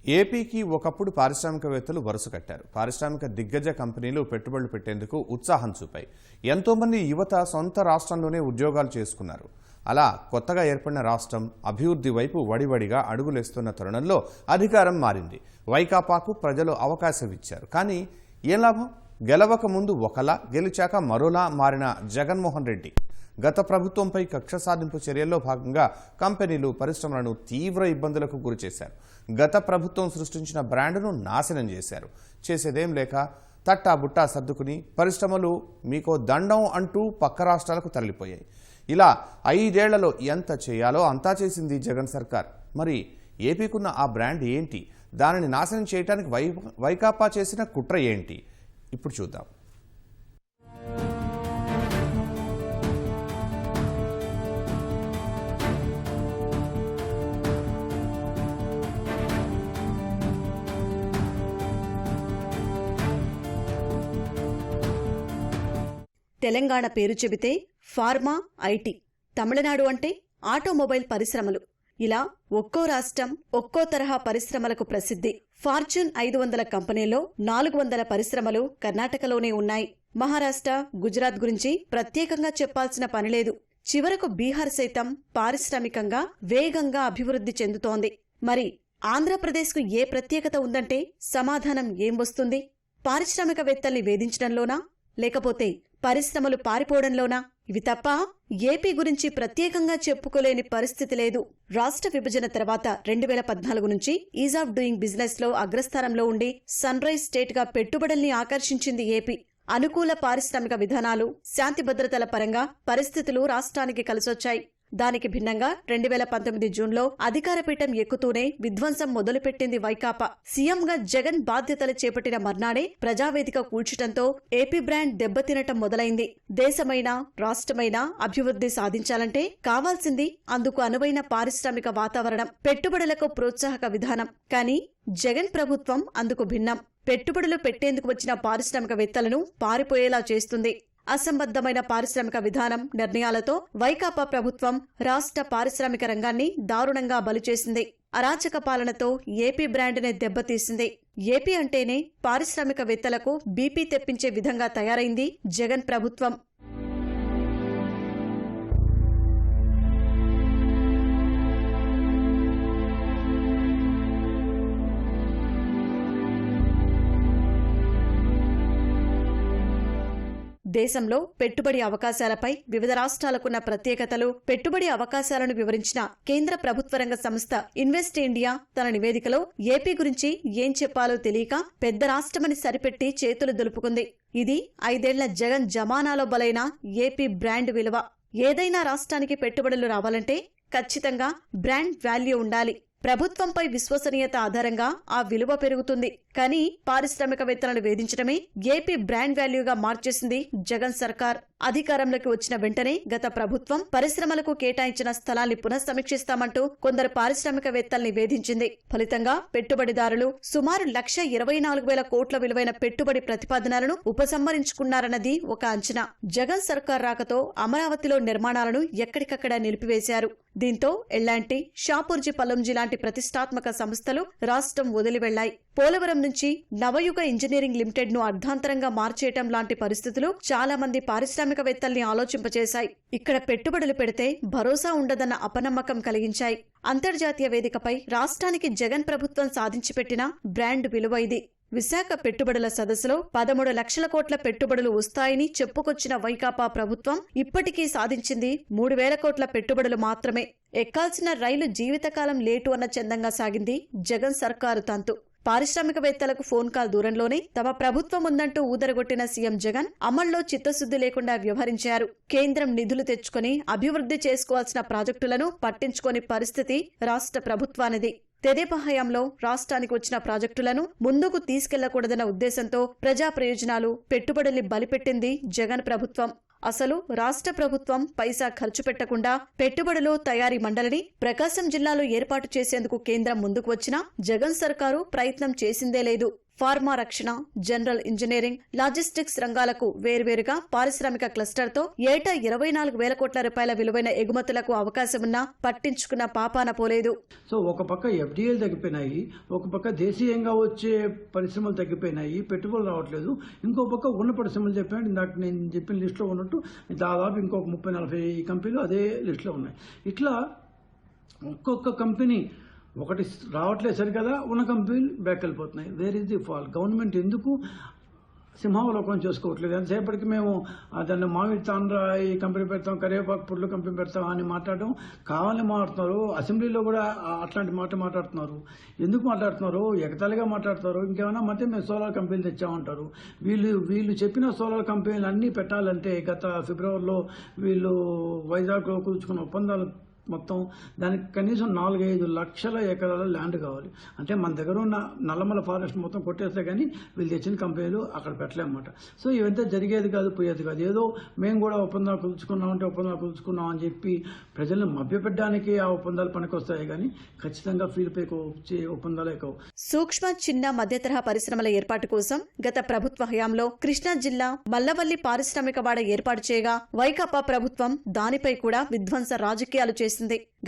ఏపీకి ఒకప్పుడు పారిశ్రామికవేత్తలు వరుస కట్టారు. పారిశ్రామిక దిగ్గజ కంపెనీలు పెట్టుబడులు పెట్టేందుకు ఉత్సాహం చూపాయి. ఎంతోమంది యువత సొంత రాష్ట్రంలోనే ఉద్యోగాలు చేసుకున్నారు. అలా కొత్తగా ఏర్పడిన రాష్ట్రం అభివృద్ధి వైపు వడివడిగా అడుగులేస్తున్న తరుణంలో అధికారం మారింది. వైకాపాకు ప్రజలు అవకాశం ఇచ్చారు. కానీ ఏం లాభం? గెలవక ముందు ఒకలా, గెలిచాక మరోలా మారిన జగన్మోహన్ రెడ్డి గత ప్రభుత్వంపై కక్ష సాధింపు చర్యల్లో భాగంగా కంపెనీలు, పరిశ్రమలను తీవ్ర ఇబ్బందులకు గురిచేశారు. గత ప్రభుత్వం సృష్టించిన బ్రాండ్ను నాశనం చేశారు. చేసేదేం లేక తట్టా బుట్టా సర్దుకుని పరిశ్రమలు మీకో దండం అంటూ పక్క రాష్ట్రాలకు తరలిపోయాయి. ఇలా 5 ఏళ్లలో ఎంత చేయాలో అంతా చేసింది జగన్ సర్కార్. మరి ఏపీకున్న ఆ బ్రాండ్ ఏంటి? దానిని నాశనం చేయడానికి వైకాపా చేసిన కుట్ర ఏంటి? ఇప్పుడు చూద్దాం. తెలంగాణ పేరు చెబితే ఫార్మా, ఐటీ, తమిళనాడు అంటే ఆటోమొబైల్ పరిశ్రమలు, ఇలా ఒక్కో రాష్ట్రం ఒక్కో తరహా పరిశ్రమలకు ప్రసిద్ధి. ఫార్చ్యూన్ 500 కంపెనీల్లో 400 పరిశ్రమలు కర్ణాటకలోనే ఉన్నాయి. మహారాష్ట్ర, గుజరాత్ గురించి ప్రత్యేకంగా చెప్పాల్సిన పనిలేదు. చివరకు బీహార్ సైతం పారిశ్రామికంగా వేగంగా అభివృద్ధి చెందుతోంది. మరి ఆంధ్రప్రదేశ్కు ఏ ప్రత్యేకత ఉందంటే సమాధానం ఏం వస్తుంది? పారిశ్రామికవేత్తల్ని వేధించడంలోనా, లేకపోతే పరిశ్రమలు పారిపోవడంలోనా? ఇవి తప్ప ఏపీ గురించి ప్రత్యేకంగా చెప్పుకోలేని పరిస్థితి లేదు. రాష్ట్ర విభజన తర్వాత 2014 నుంచి ఈజ్ ఆఫ్ డూయింగ్ బిజినెస్ లో అగ్రస్థానంలో ఉండి సన్ రైజ్ స్టేట్ గా పెట్టుబడుల్ని ఆకర్షించింది ఏపీ. అనుకూల పారిశ్రామిక విధానాలు, శాంతి భద్రతల పరంగా పరిస్థితులు రాష్ట్రానికి కలిసొచ్చాయి. దానికి భిన్నంగా 2019 జూన్లో అధికారపీఠం ఎక్కుతూనే విధ్వంసం మొదలుపెట్టింది వైకాపా. సీఎంగా జగన్ బాధ్యతలు చేపట్టిన మర్నాడే ప్రజావేదిక కూల్చటంతో ఏపీ బ్రాండ్ దెబ్బతినటం మొదలైంది. దేశమైనా రాష్ట్రమైనా అభివృద్ధి సాధించాలంటే కావాల్సింది అందుకు అనువైన పారిశ్రామిక వాతావరణం, పెట్టుబడులకు ప్రోత్సాహక విధానం. కానీ జగన్ ప్రభుత్వం అందుకు భిన్నం. పెట్టుబడులు పెట్టేందుకు వచ్చిన పారిశ్రామికవేత్తలను పారిపోయేలా చేస్తుంది. అసంబద్ధమైన పారిశ్రామిక విధానం, నిర్ణయాలతో వైకాపా ప్రభుత్వం రాష్ట్ర పారిశ్రామిక రంగాన్ని దారుణంగా బలిచేసింది. అరాచక పాలనతో ఏపీ బ్రాండ్నే దెబ్బతీసింది. ఏపీ అంటేనే పారిశ్రామికవేత్తలకు బీపీ తెప్పించే విధంగా తయారైంది జగన్ ప్రభుత్వం. దేశంలో పెట్టుబడి అవకాశాలపై వివిధ రాష్ట్రాలకున్న ప్రత్యేకతలు, పెట్టుబడి అవకాశాలను వివరించిన కేంద్ర ప్రభుత్వ రంగ సంస్థ ఇన్వెస్ట్ ఇండియా తన నివేదికలో ఏపీ గురించి ఏం చెప్పాలో తెలియక పెద్ద రాష్ట్రమని సరిపెట్టి చేతులు దులుపుకుంది. ఇది 5 ఏళ్ల జగన్ జమానాలో బలైన ఏపీ బ్రాండ్ విలువ. ఏదైనా రాష్ట్రానికి పెట్టుబడులు రావాలంటే ఖచ్చితంగా బ్రాండ్ వాల్యూ ఉండాలి. ప్రభుత్వంపై విశ్వసనీయత ఆధారంగా ఆ విలువ పెరుగుతుంది. కానీ పారిశ్రామికవేత్తలను వేధించడమే ఏపీ బ్రాండ్ వాల్యూగా మార్చేసింది జగన్ సర్కార్. అధికారంలోకి వచ్చిన వెంటనే గత ప్రభుత్వం పరిశ్రమలకు కేటాయించిన స్థలాల్ని పునఃసమీక్షిస్తామంటూ కొందరు పారిశ్రామికవేత్తల్ని వేధించింది. ఫలితంగా పెట్టుబడిదారులు సుమారు 1,24,000 కోట్ల విలువైన పెట్టుబడి ప్రతిపాదనలను ఉపసంహరించుకున్నారన్నది ఒక అంచనా. జగన్ సర్కార్ రాకతో అమరావతిలో నిర్మాణాలను ఎక్కడికక్కడ నిలిపివేశారు. దీంతో ఎల్లాంటి, షాపూర్జీ పల్లంజీ లాంటి ప్రతిష్టాత్మక సంస్థలు రాష్ట్రం వదిలి వెళ్లాయి. పోలవరం నుంచి నవయుగ ఇంజనీరింగ్ లిమిటెడ్ ను అర్ధాంతరంగా మార్చేయటం లాంటి పరిస్థితులు చాలా మంది పారిశ్రామికవేత్తల్ని ఆలోచింపచేశాయి. ఇక్కడ పెట్టుబడులు పెడితే భరోసా ఉండదన్న అపనమ్మకం కలిగించాయి. అంతర్జాతీయ వేదికపై రాష్ట్రానికి జగన్ ప్రభుత్వం సాధించిపెట్టిన బ్రాండ్ విలువ ఇది. విశాఖ పెట్టుబడుల సదస్సులో 13 లక్షల కోట్ల పెట్టుబడులు వస్తాయని చెప్పుకొచ్చిన వైకాపా ప్రభుత్వం ఇప్పటికీ సాధించింది 3,000 కోట్ల పెట్టుబడులు మాత్రమే. ఎక్కాల్సిన రైలు జీవితకాలం లేటు అన్న చందంగా సాగింది జగన్ సర్కారు తంతు. పారిశ్రామికవేత్తలకు ఫోన్ కాల్ దూరంలోనే తమ ప్రభుత్వం ఉందంటూ ఊదరగొట్టిన సీఎం జగన్ అమల్లో చిత్తశుద్ధి లేకుండా వ్యవహరించారు. కేంద్రం నిధులు తెచ్చుకుని అభివృద్ధి చేసుకోవాల్సిన ప్రాజెక్టులను పట్టించుకోని పరిస్థితి రాష్ట్ర ప్రభుత్వానిది. తెదేపా హయాంలో రాష్ట్రానికి వచ్చిన ప్రాజెక్టులను ముందుకు తీసుకెళ్లకూడదన్న ఉద్దేశంతో ప్రజా ప్రయోజనాలు, పెట్టుబడుల్ని బలిపెట్టింది జగన్ ప్రభుత్వం. అసలు రాష్ట్ర ప్రభుత్వం పైసా ఖర్చు పెట్టకుండా పెట్టుబడులు తయారీ మండలిని ప్రకాశం జిల్లాలో ఏర్పాటు చేసేందుకు కేంద్రం ముందుకు వచ్చినా జగన్ సర్కారు ప్రయత్నం చేసిందే లేదు. ఫార్మా రక్షణ, జనరల్ ఇంజనీరింగ్, లాజిస్టిక్స్ రంగాలకు వేర్వేరుగా పారిశ్రామిక క్లస్టర్తో ఏటా 24,000 కోట్ల రూపాయల విలువైన ఎగుమతులకు అవకాశమున్నా పట్టించుకున్న పాపాన పోలేదు. సో ఒక పక్క ఎఫ్డీఏలు తగ్గిపోయినాయి, ఒక పక్క దేశీయంగా వచ్చే పరిశ్రమలు తగ్గిపోయినాయి, పెట్టుబడులు రావట్లేదు. ఇంకో పక్క ఉన్న పరిశ్రమలు చెప్పాను, ఇందాక నేను చెప్పిన లిస్టులో ఉన్నట్టు దాదాపు ఇంకొక 30-40 కంపెనీలు అదే లిస్టులో ఉన్నాయి. ఇట్లా ఒక్కొక్క కంపెనీ ఒకటి రావట్లేదు సరికదా, ఉన్న కంపెనీలు బ్యాక్ వెళ్ళిపోతున్నాయి. Where is the fall? Government ఎందుకు సింహావలోకనం చేసుకోవట్లేదు? ఎంతసేపటికి మేము దాన్ని మామిడి తాండ్ర ఈ కంపెనీ పెడతాం, కరివేపాకు పుడ్లు కంపెనీ పెడతాం అని మాట్లాడడం కావాలని మాట్లాడుతున్నారు. అసెంబ్లీలో కూడా అట్లాంటి మాట్లాడుతున్నారు. ఎందుకు మాట్లాడుతున్నారు? ఎగతాళిగా మాట్లాడుతున్నారు. ఇంకేమైనా మధ్య మేము సోలార్ కంపెనీలు తెచ్చామంటారు. వీళ్ళు చెప్పిన సోలార్ కంపెనీలు అన్నీ పెట్టాలంటే గత ఫిబ్రవరిలో వీళ్ళు వైజాగ్లో కూర్చుకున్న ఒప్పందాలు మొత్తం దానికి కనీసం 4-5 లక్షల ఎకరాల ల్యాండ్ కావాలి. అంటే మన దగ్గర ఉన్న నల్లమల ఫారెస్ట్ మొత్తం కొట్టేస్తే కానీ వీళ్ళు తెచ్చిన కంపెనీలు అక్కడ పెట్టలేమన్నమాట. సో ఇవంతా జరిగేది కాదు, పోయేది కాదు. ఏదో మేము కూడా ఒప్పందాలు కుదుర్చుకున్నాం అని చెప్పి ప్రజలను మభ్యపెట్టడానికి ఆ ఒప్పందాలు పనికొస్తాయి కానీ ఖచ్చితంగా ఫీల్డ్పైకి వచ్చే ఒప్పందాలే కావు. సూక్ష్మ, చిన్న, మధ్య తరహా పరిశ్రమల ఏర్పాటు కోసం గత ప్రభుత్వ హయాంలో కృష్ణా జిల్లా మల్లవల్లి పారిశ్రామిక వాడ ఏర్పాటు చేయగా వైకాపా ప్రభుత్వం దానిపై కూడా విధ్వంస రాజకీయాలు చేసింది.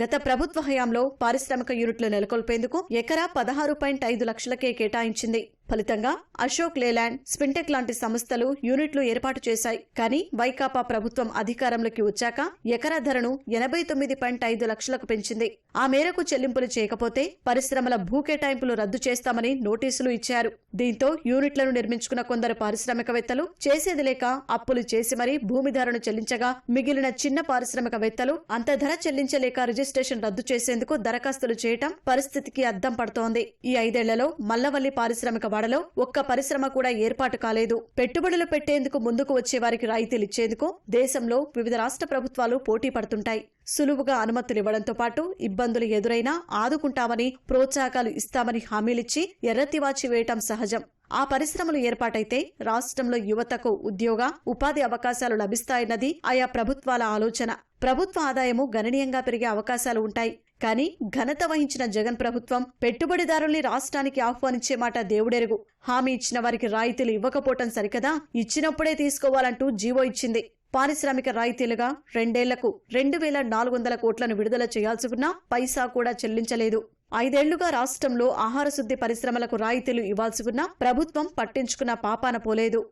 గత ప్రభుత్వ హయాంలో పారిశ్రామిక యూనిట్లు నెలకొల్పేందుకు ఎకరా 16.5 లక్షలకే కేటాయించింది. ఫలితంగా అశోక్ లేలాండ్, స్పిన్టెక్ లాంటి సంస్థలు యూనిట్లు ఏర్పాటు చేశాయి. కానీ వైకాపా ప్రభుత్వం అధికారంలోకి వచ్చాక ఎకరా ధరను 89.5 లక్షలకు పెంచింది. ఆ మేరకు చెల్లింపులు చేయకపోతే పరిశ్రమల భూ కేటాయింపులు రద్దు చేస్తామని నోటీసులు ఇచ్చారు. దీంతో యూనిట్లను నిర్మించుకున్న కొందరు పారిశ్రామికవేత్తలు చేసేది లేక అప్పులు చేసి మరీ భూమి ధరను చెల్లించగా మిగిలిన చిన్న పారిశ్రామికవేత్తలు అంత ధర చెల్లించలేక రిజిస్ట్రేషన్ రద్దు చేసేందుకు దరఖాస్తులు చేయటం పరిస్థితికి అద్దం పడుతోంది. ఈ 5 ఏళ్లలో మల్లవల్లి పారిశ్రామిక వాడలో ఒక్క పరిశ్రమ కూడా ఏర్పాటు కాలేదు. పెట్టుబడులు పెట్టేందుకు ముందుకు వచ్చే వారికి రాయితీలిచ్చేందుకు దేశంలో వివిధ రాష్ట్ర ప్రభుత్వాలు పోటీ పడుతుంటాయి. సులువుగా అనుమతులివ్వడంతో పాటు ఇబ్బందులు ఎదురైనా ఆదుకుంటామని, ప్రోత్సాహకాలు ఇస్తామని హామీలిచ్చి ఎర్రతివాచి వేయటం సహజం. ఆ పరిశ్రమలు ఏర్పాటైతే రాష్ట్రంలో యువతకు ఉద్యోగ, ఉపాధి అవకాశాలు లభిస్తాయన్నది ఆయా ప్రభుత్వాల ఆలోచన. ప్రభుత్వ ఆదాయము గణనీయంగా పెరిగే అవకాశాలు ఉంటాయి. కానీ ఘనత వహించిన జగన్ ప్రభుత్వం పెట్టుబడిదారుల్ని రాష్ట్రానికి ఆహ్వానించే మాట దేవుడెరుగు. హామీ ఇచ్చిన వారికి రాయితీలు ఇవ్వకపోవటం సరికదా, ఇచ్చినప్పుడే తీసుకోవాలంటూ జీవో ఇచ్చింది. పారిశ్రామిక రాయితీలుగా 2 ఏళ్లకు 2,400 కోట్లను విడుదల చేయాల్సి ఉన్నా పైసా కూడా చెల్లించలేదు. 5 ఏళ్లుగా రాష్ట్రంలో ఆహార శుద్ధి పరిశ్రమలకు రాయితీలు ఇవ్వాల్సి ఉన్నా ప్రభుత్వం పట్టించుకున్న పాపాన పోలేదు.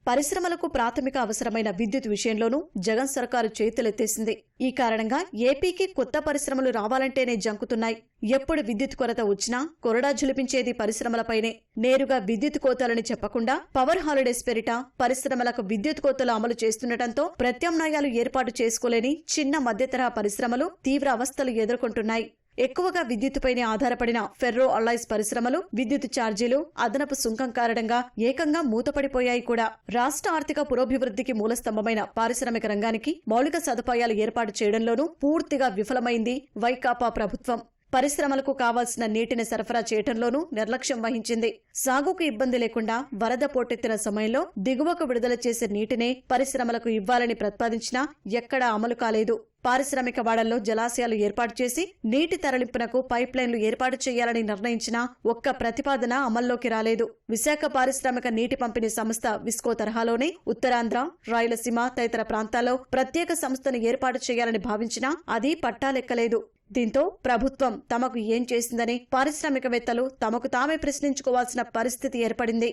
పరిశ్రమలకు ప్రాథమిక అవసరమైన విద్యుత్ విషయంలోనూ జగన్ సర్కారు చేతులెత్తేసింది. ఈ కారణంగా ఏపీకి కొత్త పరిశ్రమలు రావాలంటేనే జంకుతున్నాయి. ఎప్పుడు విద్యుత్ కొరత వచ్చినా కొరడా జులిపించేది పరిశ్రమలపైనే. నేరుగా విద్యుత్ కోతలని చెప్పకుండా పవర్ హాలిడేస్ పేరిట పరిశ్రమలకు విద్యుత్ కోతలు అమలు చేస్తుండటంతో ప్రత్యామ్నాయాలు ఏర్పాటు చేసుకోలేని చిన్న మధ్యతరహా పరిశ్రమలు తీవ్ర అవస్థలు ఎదుర్కొంటున్నాయి. ఎక్కువగా విద్యుత్తుపైనే ఆధారపడిన ఫెర్రో అల్లాయ్స్ పరిశ్రమలు విద్యుత్ ఛార్జీలు, అదనపు సుంకం కారణంగా ఏకంగా మూతపడిపోయాయి కూడా. రాష్ట్ర ఆర్థిక పురోభివృద్ధికి మూలస్తంభమైన పారిశ్రామిక రంగానికి మౌలిక సదుపాయాలు ఏర్పాటు చేయడంలోనూ పూర్తిగా విఫలమైంది వైకాపా ప్రభుత్వం. పరిశ్రమలకు కావాల్సిన నీటిని సరఫరా చేయటంలోనూ నిర్లక్ష్యం వహించింది. సాగుకు ఇబ్బంది లేకుండా వరద పోటెత్తిన సమయంలో దిగువకు విడుదల చేసే నీటినే పరిశ్రమలకు ఇవ్వాలని ప్రతిపాదించినా ఎక్కడా అమలు కాలేదు. పారిశ్రామిక వాడల్లో జలాశయాలు ఏర్పాటు చేసి నీటి తరలింపునకు పైప్లైన్లు ఏర్పాటు చేయాలని నిర్ణయించినా ఒక్క ప్రతిపాదన అమల్లోకి రాలేదు. విశాఖ పారిశ్రామిక నీటి పంపిణీ సంస్థ విస్కో తరహాలోనే ఉత్తరాంధ్ర, రాయలసీమ తదితర ప్రాంతాల్లో ప్రత్యేక సంస్థను ఏర్పాటు చేయాలని భావించినా అది పట్టాలెక్కలేదు. దీంతో ప్రభుత్వం తమకు ఏం చేసిందని పారిశ్రామికవేత్తలు తమకు తామే ప్రశ్నించుకోవాల్సిన పరిస్థితి ఏర్పడింది.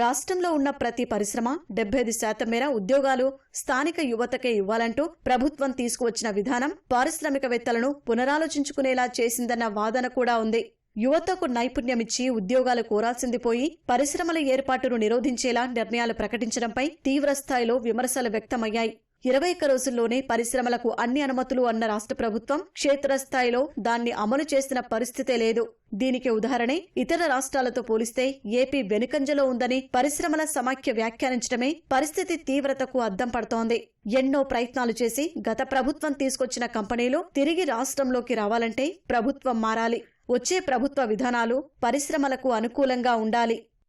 రాష్ట్రంలో ఉన్న ప్రతి పరిశ్రమ 75% మేర ఉద్యోగాలు స్థానిక యువతకే ఇవ్వాలంటూ ప్రభుత్వం తీసుకువచ్చిన విధానం పారిశ్రామికవేత్తలను పునరాలోచించుకునేలా చేసిందన్న వాదన కూడా ఉంది. యువతకు నైపుణ్యమిచ్చి ఉద్యోగాలు కోరాల్సింది పోయి పరిశ్రమల ఏర్పాటును నిరోధించేలా నిర్ణయాలు ప్రకటించడంపై తీవ్రస్థాయిలో విమర్శలు వ్యక్తమయ్యాయి. 21 రోజుల్లోనే పరిశ్రమలకు అన్ని అనుమతులు అన్న రాష్ట్ర ప్రభుత్వం క్షేత్రస్థాయిలో దాన్ని అమలు చేసిన పరిస్థితే లేదు. దీనికి ఉదాహరణే ఇతర రాష్ట్రాలతో పోలిస్తే ఏపీ వెనుకంజలో ఉందని పరిశ్రమల సమాఖ్య వ్యాఖ్యానించడమే పరిస్థితి తీవ్రతకు అద్దం పడుతోంది. ఎన్నో ప్రయత్నాలు చేసి గత ప్రభుత్వం తీసుకొచ్చిన కంపెనీలు తిరిగి రాష్ట్రంలోకి రావాలంటే ప్రభుత్వం మారాలి. వచ్చే ప్రభుత్వ విధానాలు పరిశ్రమలకు అనుకూలంగా ఉండాలి.